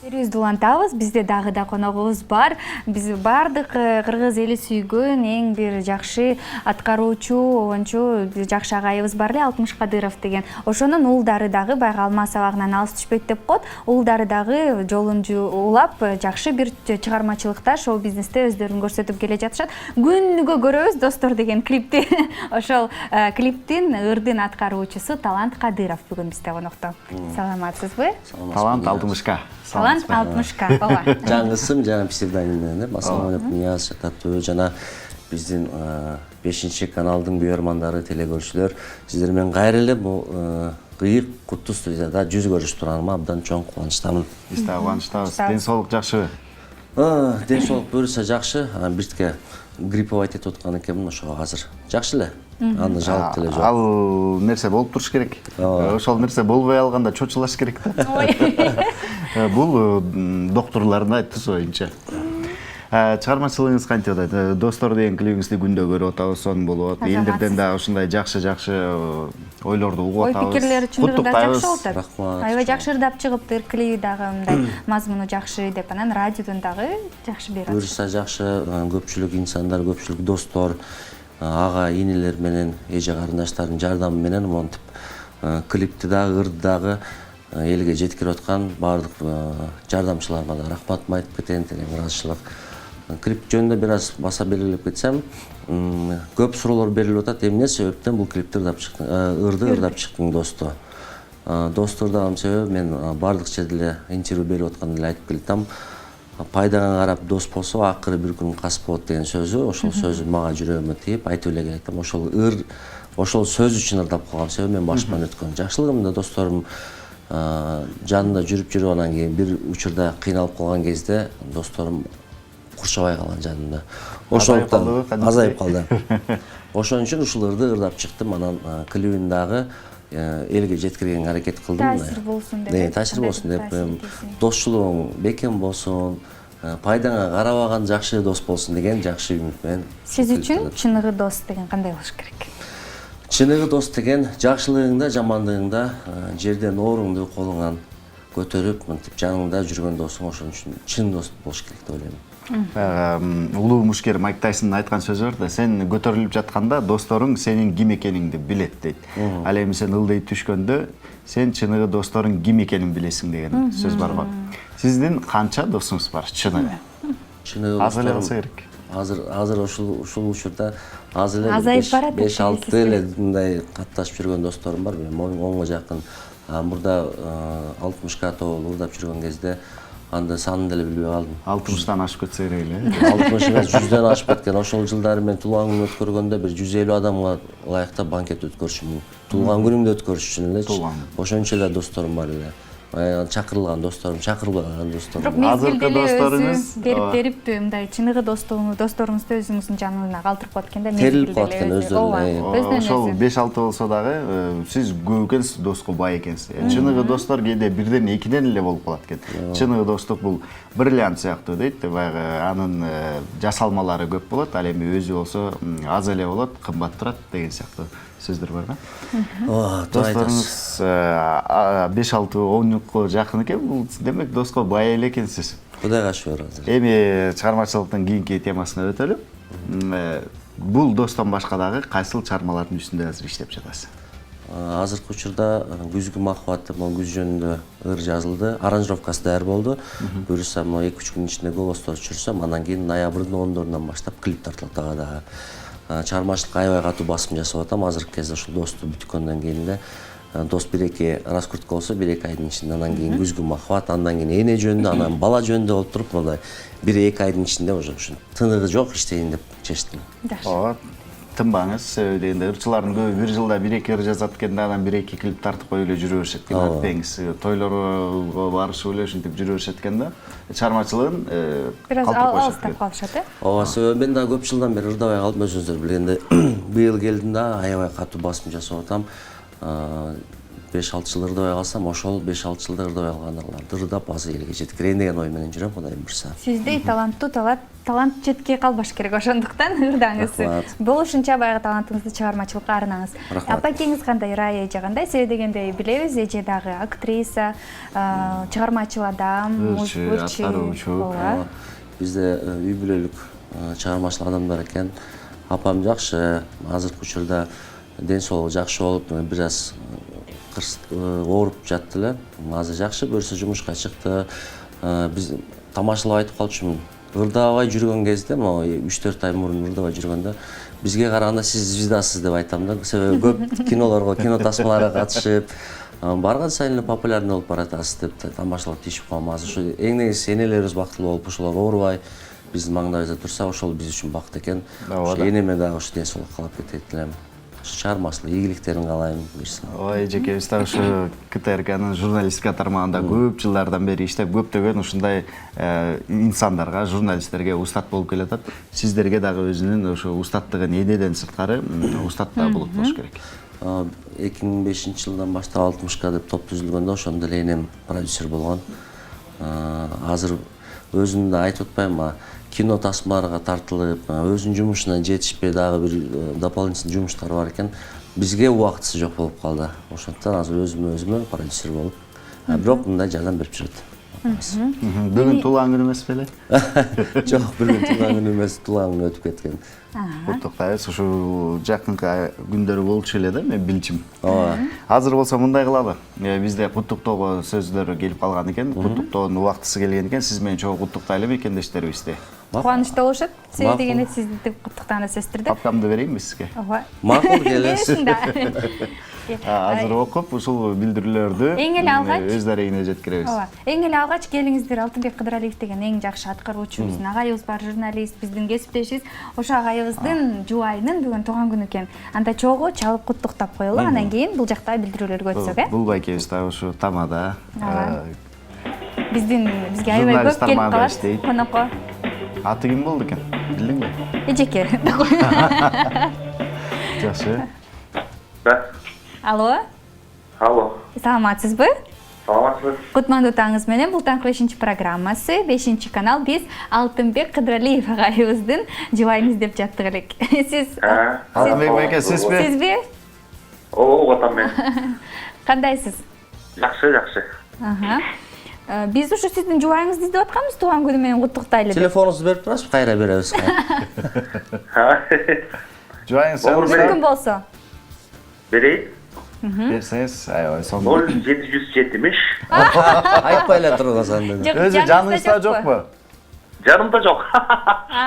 Берүүбүздү улантабыз. Бизде дагы да коногубуз бар. Биз бардык кыргыз эли сүйгөн эң бир жакшы аткаруучу, обончу жакшы агайыбыз бар эле, Алтымыш Кадыров деген. Ошонун уулдары дагы баягы алма сабагынан алыс түшпөйт деп коет. Уулдары дагы жолун улап, жакшы бир чыгармачылыкта, шоу бизнесте өздөрүн көрсөтүп келе жатышат. Күнүгө көрөбүз достор деген клипти. Ошол клиптин ырдын аткаруучусу Талант Кадыров бүгүн бизде конокто. Саламатсызбы? Талант Алтымышка. Талант Алтымышка. Ооба. Жаңысым, жаңа псевдоним менен Басманов Нияз жатат. Жана биздин 5 каналдын көрөрмандары, телекөрүүчүлөр, сиздер менен кайра эле бул кыйык куттуу студияда жүз көрүшүп турганыма абдан чоң кубанычтамын. Биз да кубанычтабыз. Ден соолук жакшыбы? Ден соолук буюрса жакшы. Биртке грипповать этип аткан экенмин, ошого азыр жакшы эле. Аны жалып деле жок. Ал нерсе болуп туруш керек. Ошол нерсе болбой алганда чочулаш керек да. Бул докторлордун айтуусу боюнча. Чыгармачылыгыңыз кантип атат? Достор деген клибиңизди күндө көрүп атабыз, сонун болуп атат. Элдерден да ушундай жакшы ойлорду угуп атабыз. Ой пикирлери чындыгында жакшы болуп атат. Рахмат. Аябай жакшы ырдап чыгыптыр, клиби дагы мындай мазмуну жакшы деп, анан радиодон дагы жакшы берип атат. Буюрса жакшы, көпчүлүк инсандар, көпчүлүк достор, ага инелер менен, эже карындаштардын жардамы менен монтип клипти дагы, ырды дагы элге жеткирип аткан баардык жардамчыларга да рахматымды айтып кетейин, терең ыраазычылык. Клип жөнүндө бир аз баса белгилеп кетсем, көп суроолор берилип атат. Эмне себептен бул клипти ырдап чыктың, ырды ырдап чыктың досто? Достор ырдаган себеби мен баардык жерде эле интервью берип атканда эле айтып келатам. Пайдага карап дос болсо, акыры бир күн кас болот деген сөзү, ошол сөзү мага жүрөгүмө тийип айтып эле келатам. Ошол сөз үчүн ырдап калган себеби мен башыман өткөн жакшылыгымда досторум жанында жүрүп анан кийин бир учурда кыйналып калган кезде досторум курчабай калган жанымда. Ошондуктан азайып калды. Ошон үчүн ушул ырды ырдап чыктым. Анан клибин дагы элге жеткиргенге аракет кылдым. Таасир болсун деп. Таасир болсун деп, досчулугуң бекем болсун, пайдаңа карабаган жакшы дос болсун деген жакшы үмүт менен. Сиз үчүн чыныгы дос деген кандай болуш керек? Чыныгы дос деген жакшылыгыңда, жамандыгыңда жерден оруңду колуңан көтөрүп, мынтип жаныңда жүргөн досуң, ошон үчүн чын дос болуш керек деп ойлойм. Улуу мушкер Майк Тайсондун айткан сөзү бар да, сен көтөрүлүп жатканда досторуң сенин ким экениңди билет дейт. Ал эми сен ылдый түшкөндө сен чыныгы досторуң ким экенин билесиң деген сөз бар го. Сиздин канча досуңуз бар чыныгы? Чыныгы аз эле болсо керек. Азыр ушул учурда аз эле 5-6 эле мындай катташып жүргөн досторум бар. Мен онго жакын. Мурда Алтымышка тобу ырдап жүргөн кезде анда санын деле билбей калдым. 60-тан ашып кетсе керек эле. 60 эмес, 100дөн ашып кеткен. Ошол жылдары мен туулган күн өткөргөндө бир 150 адамга ылайыктап банкет өткөрүшүм. Туулган күнүмдү өткөрүш үчүн элечи. Ошончо эле досторум бар эле. Чакырылган досторум, чакырылбаган досторум. Азыркы досторуңуз берип мындай чыныгы досторуңузду өзүңүздүн жанына калтырып коет экен да. Терилип калат экен өздөрүнө. Ошол 5-6 болсо дагы сиз көп экенсиз, доско бай экенсиз. Чыныгы достор кээде бирден экиден эле болуп калат экен. Чыныгы достук бул бриллиант сыяктуу дейт. Баягы анын жасалмалары көп болот, ал эми өзү болсо аз эле болот, кымбат турат деген сыяктуу сөздөр бар да. Досторуңуз 5-6-10 жылга жакын экен, бул демек доско бай эле экенсиз. Кудайга шүгүр азыр. Эми чыгармачылыктын кийинки темасына өтөлү. Бул достон башка дагы кайсыл чыгармалардын үстүндө азыр иштеп жатасыз? Азыркы учурда күзгү махабаты, күз жөнүндө ыр жазылды. Аранжировкасы даяр болду. Буюрса 2-3 күн ичинде голостор түшүрсөм, андан кийин ноябрдын 10-дорунан баштап клип тартылат дагы. Чыгармачылыкка аябай катуу басым жасап атам. Азыркы кезде ушул досту бүткөндөн кийин эле дос 1-2 раскрутка болсо 1-2 айдын ичинде, андан кийин күзгү махабат, андан кийин эне жөнүндө, анан бала жөнүндө болуп туруп, мындай 1-2 айдын ичинде уже ушун тыныгы жок иштейин деп чечтим. Ооба, тынбаңыз, себеби дегенде ырчылардын көбү бир жылда 1-2 ыр жазат экен да, анан 1-2 клип тартып коюп эле жүрө беришет экен. Атпеңиз, тойлорго барышып эле ушинтип жүрө беришет экен да. Чыгармачылыгын бир аз алыстап калышат, Ооба, себеби мен да көп жылдан бери ырдабай калдым, өзүңүздөр билгендей. Быйыл келдим да, аябай катуу басым жасап атам. 5-6 жыл ырдабай калсам, ошол 5-6 жылда ырдабай калгандарды ырдап азыр элге жеткирейин деген ой менен жүрөм, Кудайым буйрса. Сиздей таланттуу талант четке калбаш керек, ошондуктан ырдаңыз. Болушунча баягы талантыңызды чыгармачылыкка арнаңыз. Апа-экеңиз кандай, Рая эже кандай? Себеби дегенде билебиз, эже дагы актриса, чыгармачыл адам, аткаруучу. Бизде үй бүлөлүк чыгармачыл адамдар экен. Апам жакшы, азыркы учурда ден соолугу жакшы болуп, бир аз ооруп жатты эле. Азыр жакшы, көрсө жумушка чыкты. Биз тамашалап айтып калчумун. Ырдабай жүргөн кезде, могу 3-4 ай мурун ырдабай жүргөндө, бизге караганда сиз звездасыз деп айтам да. Себеби көп кинолорго, кино тасмаларга катышып, барган сайын популярный болуп баратасыз деп тамашалап тийишип калам. Азыр ушу эң негизгиси энелерибиз бактылуу болуп, ошолор оорубай биздин маңдайыбызда турса, ошол биз үчүн бакыт экен. Энеме дагы ушу ден соолук каалап кетет элем. Чыгармачылык ийгиликтерин каалайм буйрса. Ой, эжекебиз так ушу КТРКнын журналистика тармагында көп жылдардан бери иштеп, көптөгөн ушундай инсандарга, журналисттерге устат болуп келатат. Сиздерге дагы өзүнүн ошо устаттыгын энеден сырткары устат да болуп болуш керек. 2005-жылдан баштап 60К деп топ түзүлгөндө ошондо эле энем продюсер болгон. Азыр өзүм да айтып атпаймынбы, кино тасмаларга тартылып, өзүнүн жумушуна жетишпей дагы бир дополнительный жумуштар бар экен. Бизге убактысы жок болуп калды. Ошондуктан азыр өзүмө продюсер болуп, бирок мындай жардам берип жүрөт. Бүгүн туулган күнү эмес беле? Жок, бүгүн туулган күнү эмес, туулган күнү өтүп кеткен. Куттуктайбыз, ушу жакынкы күндөрү болчу эле да, мен билчим. Азыр болсо мындай кылалы. Бизде куттуктоого сөздөр келип калган экен, куттуктоонун убактысы келген экен. Сиз менен чогуу куттуктайлы бекендештерибизди. Кубанычтуу болушат. Себеби дегенде сизди куттуктаганда сөздөрдү. Папкамды берейинби сизге? Макул келесиз. Азыр окуп, ушул билдирүүлөрдү эң эле алгач өз дарегине жеткиребиз. Эң эле алгач келиңиздер, Алтынбек Кыдыралиев деген эң жакшы аткаруучу биздин агайыбыз бар, журналист, биздин кесиптешибиз. Ошо агайыбыздын жубайынын бүгүн туулган күнү экен. Анда чогуу чалып куттуктап коелу, андан кийин бул жакта билдирүүлөргө өтсөк, Бул байкебиз дагы ушу тамада. Бизге аябай көп келип калат конокко. Аты ким болду экен? Билдиңби? Эжеке. Жакшы. Алло. Алло. Саламатсызбы? Саламатсыз. Кутмандуу таңыңыз менен, бул таңкы 5-чи программасы, 5-чи канал. Биз Алтынбек Кыдыралиев агайыбыздын жубайын издеп жаттык элек. Сиз Алтынбек байке, сизби? Сизби? Атам мен. Кандайсыз? Жакшы. Биз ушу сиздин жубайыңызды издеп атканбыз, туулган күнү менен куттуктайлы деп. Телефонуңузду берип турасызбы, кайра беребиз. Жубайыңыз Мүмкүн болсо. Берейин. Берсеңиз, аябай сонун. 0770. Айтпай эле тургуз анда. Өзү жаныңызда жокпу? Жанымда жок.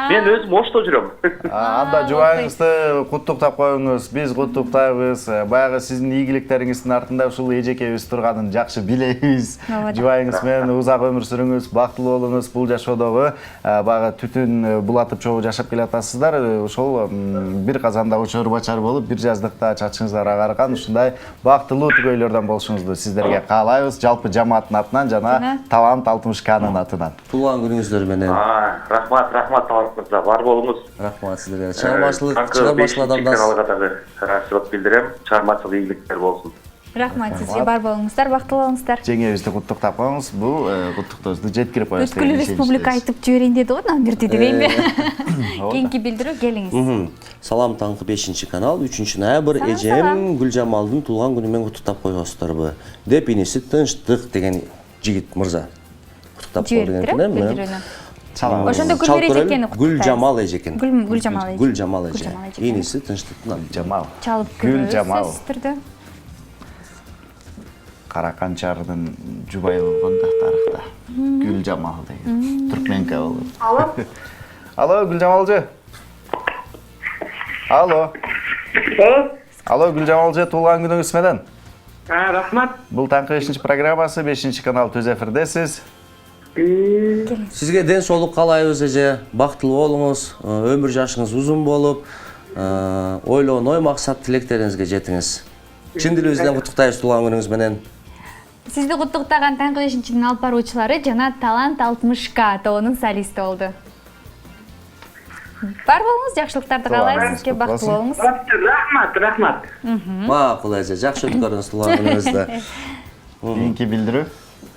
Мен өзүм Ошто жүрөм. Анда жубайыңызды куттуктап коюңуз, биз куттуктайбыз. Баягы сиздин ийгиликтериңиздин артында ушул эжекебиз турганын жакшы билебиз. Жубайыңыз менен узак өмүр сүрүңүз, бактылуу болуңуз. Бул жашоодогу баягы түтүн булатып чогуу жашап келатасыздар. Ошол бир казанда учур бачар болуп, бир жаздыкта чачыңыздар агарган, ушундай бактылуу түгөйлөрдөн болушуңузду сиздерге каалайбыз. Жалпы жамааттын атынан жана Талант 60К'нын атынан. Туулган күнүңүздөр менен. Рахмат, талантыңызга бар болуңуз. Рахмат сиздерге. Чыгармачылык адамдар. Каналга дагы карашылык билдирем. Чыгармачылык ийгиликтер болсун. Рахмат сизге, бар болуңуздар, бактылуу болуңуздар. Жеңебизди куттуктап коюңуз. Бул куттуктообузду жеткирип коебуз. Бүткүл республика айтып жиберейин деди го, номерди дебейинби? Кийинки билдирүү келиңиз. Салам таңкы 5-чи канал, 3 ноябрь эжем Гүлжамалдын туулган күнү менен куттуктап коесуздарбы деп иниси Тынчтык деген жигит мырза куттуктап койду экен. Ошондо Гүлнөр эжекени куттуктайбыз. Гүлжамал эжекен. Гүлжамал эже. Иниси Тынчтыктын аты. Жамал. Чалып көрөбүз сөзсүз түрдө. Караканчардын жубайы болгон да тарыхта. Гүлжамал деген. Түркменка болгон. Алло. Алло, Гүлжамалжы. Алло, Гүлжамалжы, туулган күнүңүз менен. Рахмат. Бул таңкы 5-чи программасы, 5-чи канал Түз эфирдесиз. Сизге ден соолук каалайбыз эже, бактылуу болуңуз, өмүр жашыңыз узун болуп, ойлогон ой максат тилектериңизге жетиңиз. Чын дилибизден куттуктайбыз туулган күнүңүз менен. Сизди куттуктаган таңкы 5-чинин алып баруучулары жана Талант 60К тобунун солисти болду. Бар болуңуз, жакшылыктарды каалайбыз, сизге бактылуу болуңуз. Рахмат. Макул эже, жакшы өткөрүңүз туган Кийинки билдирүү.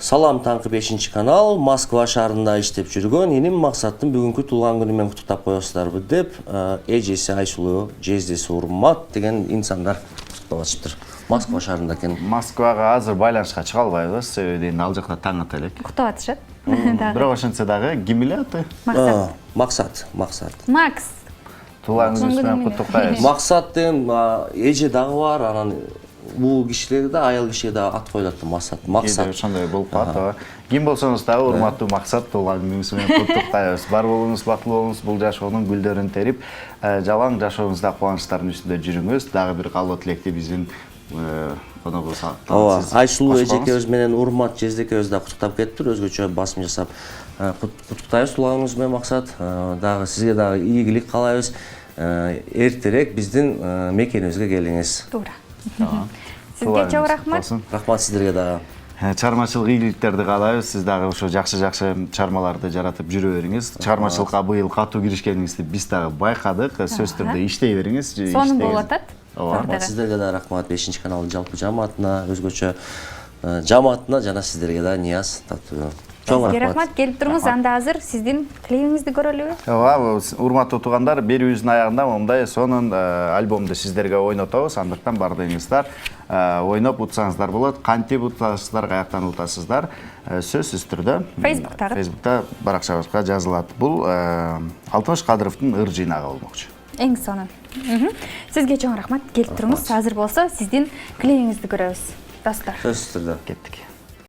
Салам таңкы 5 канал, Москва шаарында иштеп жүргөн эним Максаттын бүгүнкү туулган күнү менен куттуктап коесуздарбы деп, эжеси Айсулуу, жездеси Урмат деген инсандар куттуктап атышыптыр. Москва шаарында экен. Москвага азыр байланышка чыга албайбыз, себеби ал жакта таң ата элек. Куттуп атышат. Бирок ошентсе дагы ким эле аты? Максат. Максат. Макс. Туулган күнүңүз менен куттуктайбыз. Максат деген эже дагы бар, анан бул кишилерге да, аял кишиге да ат коюлат да Максат. Кээде ошондой болуп калат, ооба. Ким болсоңуз дагы урматтуу Максат, туулган күнүңүз менен куттуктайбыз. Бар болуңуз, бактылуу болуңуз, бул жашоонун гүлдөрүн терип, жалаң жашооңузда кубанычтардын үстүндө жүрүңүз. Дагы бир калуу тилекти биздин коногубуз. Ооба, Айсулуу эжекебиз менен Урмат жездекебиз да куттуктап кетиптир, өзгөчө басым жасап. Куттуктайбыз туулганыңыз менен Максат. Дагы сизге дагы ийгилик каалайбыз. Эртерээк биздин мекенибизге келиңиз. Туура. Сизге чоң рахмат. Рахмат сиздерге дагы. Чыгармачылык ийгиликтерди каалайбыз. Сиз дагы ошо жакшы чыгармаларды жаратып жүрө бериңиз. Чыгармачылыкка быйыл катуу киришкениңизди биз дагы байкадык. Сөзсүз түрдө иштей бериңиз. Сонун болуп атат. Ооба, сиздерге да рахмат 5 каналдын жалпы жамаатына, өзгөчө жамаатына жана сиздерге да нияз таттуу. Чоң рахмат. Келип туруңуз, анда азыр сиздин клипиңизди көрөлүбү? Ооба, урматтуу туугандар, берүүбүздүн аягында момундай сонун альбомду сиздерге ойнотобуз. Андыктан бардыгыңыздар ойноп утсаңыздар болот. Кантип утасыздар, каяктан утасыздар? Сөзсүз түрдө Facebook'та баракчабызга жазылат. Бул Алтымыш Кадыровдун ыр жыйнагы болмокчу. Эң сонун. Сизге чоң рахмат. Келип туруңуз. Азыр болсо сиздин клипиңизди көрөбүз. Достор. Сөзсүз түрдө кеттик.